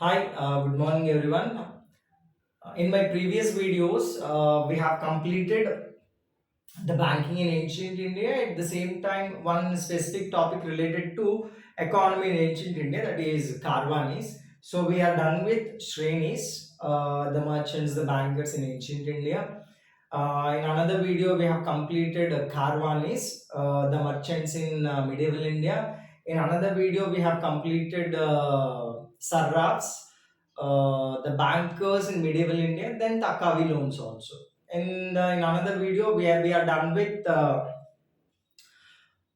Hi, good morning everyone. In my previous videos, we have completed the banking in ancient India. At the same time, one specific topic related to economy in ancient India, that is Karvanis. So we are done with Shrenis, the merchants, the bankers in ancient India. In another video, we have completed Karvanis, the merchants in medieval India. In another video, we have completed Sarrafs, the bankers in medieval India, then Takavi loans also. In another video, we are done with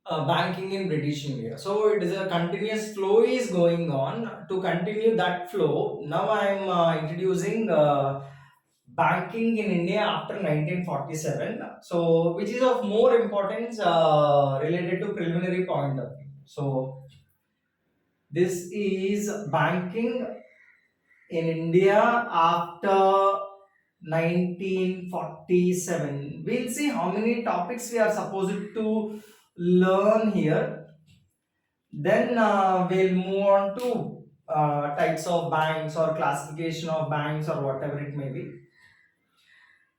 banking in British India. So it is a continuous flow is going on. To continue that flow, now I am introducing banking in India after 1947. So which is of more importance related to preliminary point of view. So this is banking in India after 1947. We'll see how many topics we are supposed to learn here. Then we'll move on to types of banks or classification of banks or whatever it may be.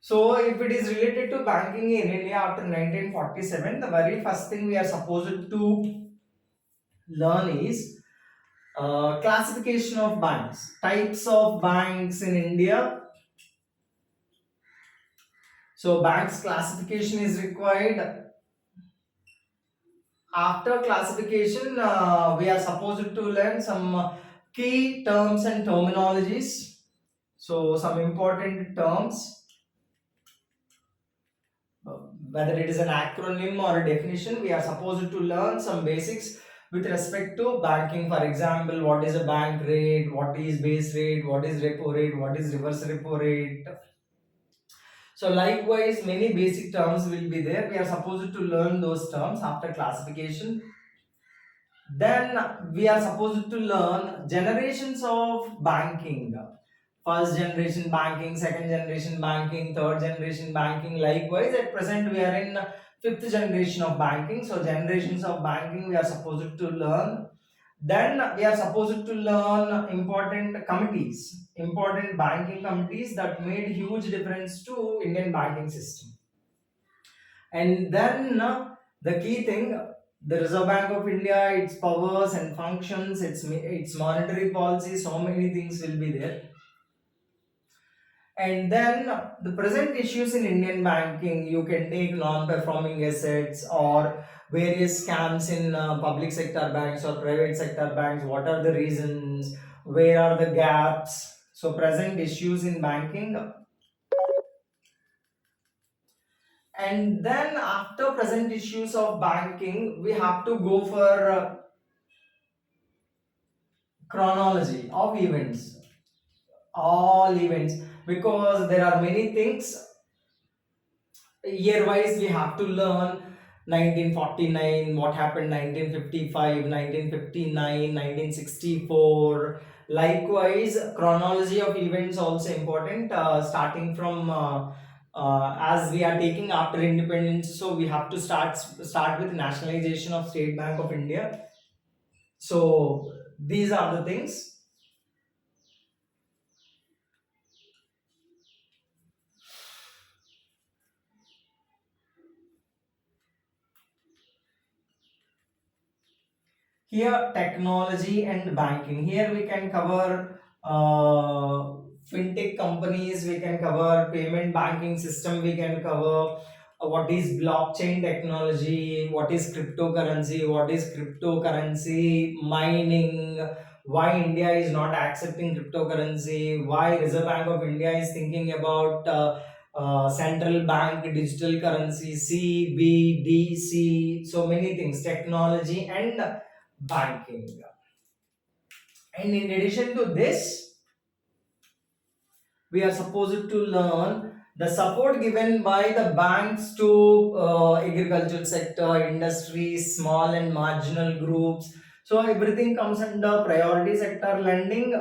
So, if it is related to banking in India after 1947, the very first thing we are supposed to learn is classification of banks, types of banks in India. So, banks classification is required. After classification, we are supposed to learn some key terms and terminologies. So, some important terms, whether it is an acronym or a definition, we are supposed to learn some basics with respect to banking. For example, what is a bank rate, what is base rate, what is repo rate, what is reverse repo rate. So likewise, many basic terms will be there. We are supposed to learn those terms after classification. Then we are supposed to learn generations of banking. First generation banking, second generation banking, third generation banking. Likewise, at present we are in fifth generation of banking. So generations of banking we are supposed to learn. Then we are supposed to learn important banking committees that made huge difference to Indian banking system. And then the key thing, the Reserve Bank of India, its powers and functions, its monetary policy, so many things will be there. And then the present issues in Indian banking, you can take non-performing assets or various scams in public sector banks or private sector banks. What are the reasons? Where are the gaps? So present issues in banking. And then after present issues of banking, we have to go for chronology of events, all events, because there are many things year wise we have to learn. 1949 what happened, 1955, 1959, 1964. Likewise, chronology of events also important, starting from as we are taking after independence, so we have to start with nationalization of State Bank of India. So these are the things. Here, technology and banking. Here we can cover fintech companies, we can cover payment banking system, we can cover what is blockchain technology, what is cryptocurrency, mining, why India is not accepting cryptocurrency, why Reserve Bank of India is thinking about central bank digital currency, CBDC, so many things, technology and banking. And in addition to this, we are supposed to learn the support given by the banks to agricultural sector, industries, small and marginal groups. So everything comes under priority sector lending.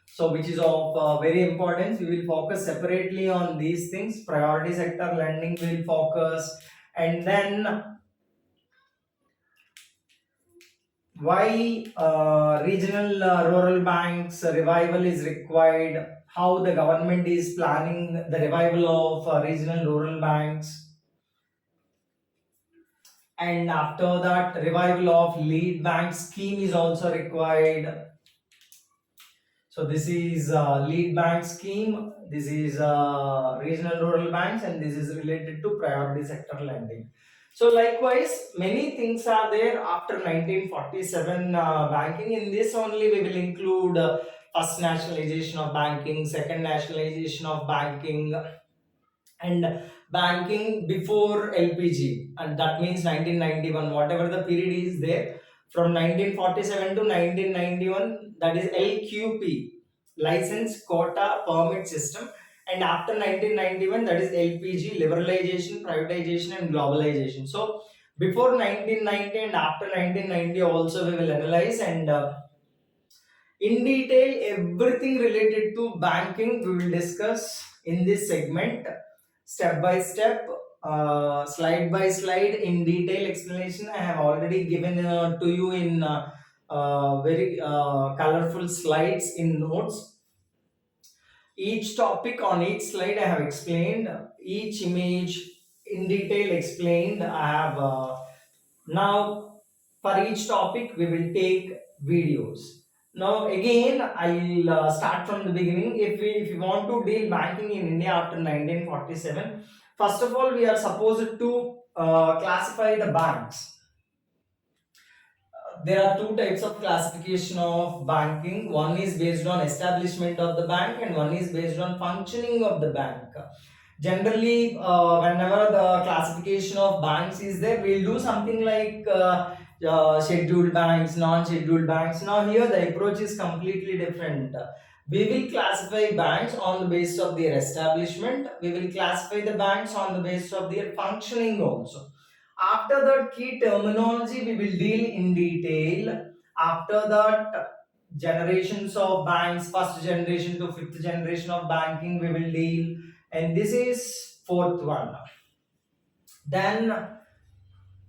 So which is of very importance. We will focus separately on these things. Priority sector lending will focus, and then why regional rural banks revival is required, how the government is planning the revival of regional rural banks, and after that revival of lead bank scheme is also required. So this is lead bank scheme, this is regional rural banks, and this is related to priority sector lending. So likewise, many things are there after 1947 banking. In this only we will include first nationalization of banking, second nationalization of banking, and banking before LPG, and that means 1991, whatever the period is there from 1947 to 1991, that is LQP, license quota permit system, and after 1991, that is LPG, liberalization, privatization, and globalization. So before 1990 and after 1990 also we will analyze, and in detail everything related to banking we will discuss in this segment, step by step, slide by slide, in detail explanation I have already given to you in very colorful slides in notes. Each topic on each slide I have explained, each image in detail explained. I have now for each topic we will take videos. Now again I'll start from the beginning. If we want to deal banking in India after 1947, first of all we are supposed to classify the banks. There are two types of classification of banking. One is based on establishment of the bank, and one is based on functioning of the bank. Generally, whenever the classification of banks is there, we'll do something like scheduled banks, non-scheduled banks. Now here the approach is completely different. We will classify banks on the basis of their establishment. We will classify the banks on the basis of their functioning also. After that, key terminology we will deal in detail. After that, generations of banks, first generation to fifth generation of banking we will deal, and this is fourth one. Then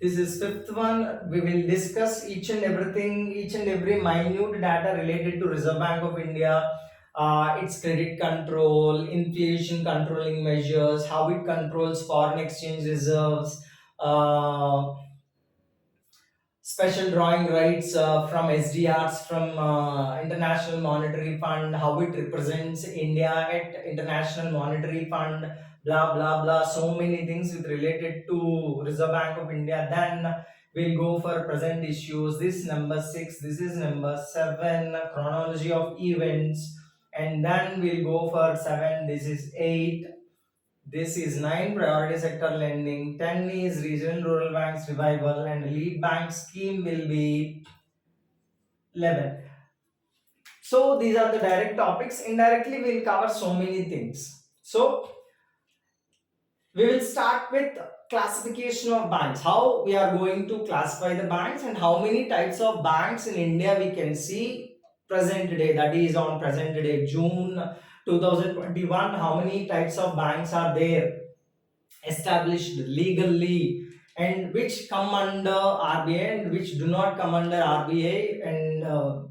this is fifth one. We will discuss each and everything, each and every minute data related to Reserve Bank of India, its credit control, inflation controlling measures, how it controls foreign exchange reserves, uh, special drawing rights from SDRs, from International Monetary Fund, how it represents India at International Monetary Fund, blah blah blah. So many things with related to Reserve Bank of India. Then we'll go for present issues. This number 6, this is number 7, chronology of events, and then we'll go for 7. This is 8. This is 9, priority sector lending. 10 is regional rural banks revival, and lead bank scheme will be 11. So these are the direct topics. Indirectly we'll cover so many things. So we will start with classification of banks. How we are going to classify the banks, and how many types of banks in India we can see present day, that is on present day June 2021. How many types of banks are there established legally, and which come under RBI and which do not come under RBI, and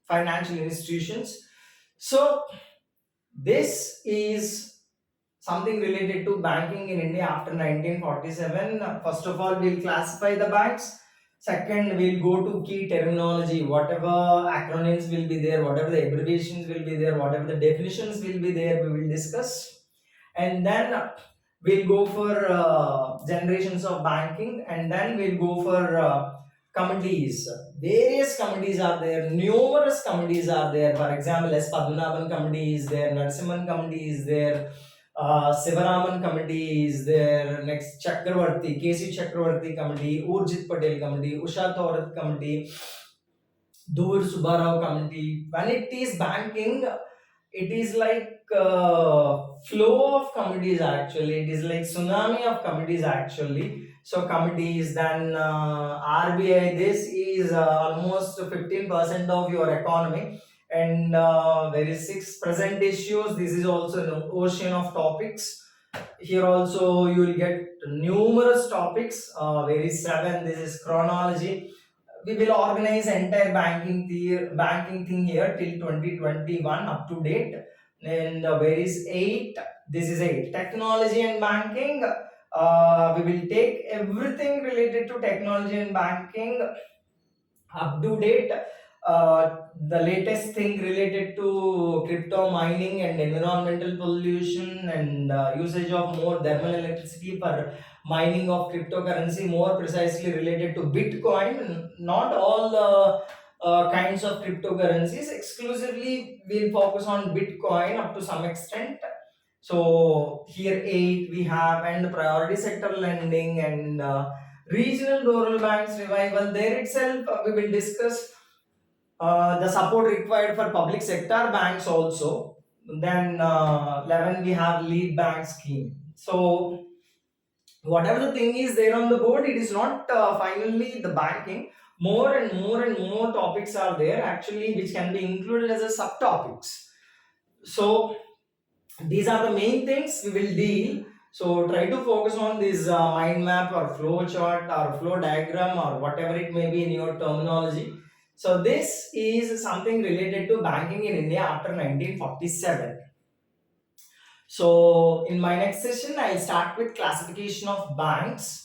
financial institutions. So this is something related to banking in India after 1947. First of all, we'll classify the banks. Second, we'll go to key terminology, whatever acronyms will be there, whatever the abbreviations will be there, whatever the definitions will be there, we will discuss. And then we'll go for generations of banking, and then we'll go for committees. Various committees are there, numerous committees are there. For example, S. Padmanabhan committee is there, Narasimhan committee is there, Sivaraman committee is there, next Chakravarti, KC Chakravarti committee, Urjit Patel committee, Usha Thorat committee, Dur Subbarao committee. When it is banking, it is like flow of committees actually. It is like tsunami of committees actually. So committees, then RBI. This is almost 15% of your economy, and there is 6 present issues. This is also an ocean of topics. Here also you will get numerous topics. There is 7. This is chronology. we will organize entire banking thing here till 2021 up to date. And where is 8? This is 8, technology and banking. We will take everything related to technology and banking up to date. The latest thing related to crypto mining and environmental pollution and usage of more thermal electricity for mining of cryptocurrency, more precisely related to Bitcoin. Not all kinds of cryptocurrencies. Exclusively, we'll focus on Bitcoin up to some extent. So here 8 we have, and priority sector lending and regional rural banks revival. There itself, we will discuss the support required for public sector banks also. Then 11 we have lead bank scheme. So whatever the thing is there on the board, it is not finally the banking. More and more and more topics are there actually, which can be included as a subtopics. So these are the main things we will deal. So try to focus on this mind map or flow chart or flow diagram or whatever it may be in your terminology. So this is something related to banking in India after 1947. So in my next session, I'll start with classification of banks.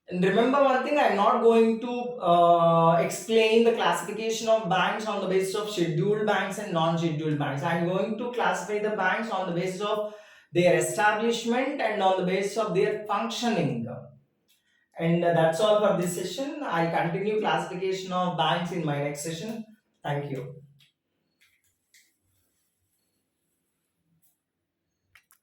And remember one thing, I'm not going to explain the classification of banks on the basis of scheduled banks and non-scheduled banks. I'm going to classify the banks on the basis of their establishment and on the basis of their functioning. And that's all for this session. I'll continue classification of banks in my next session. Thank you.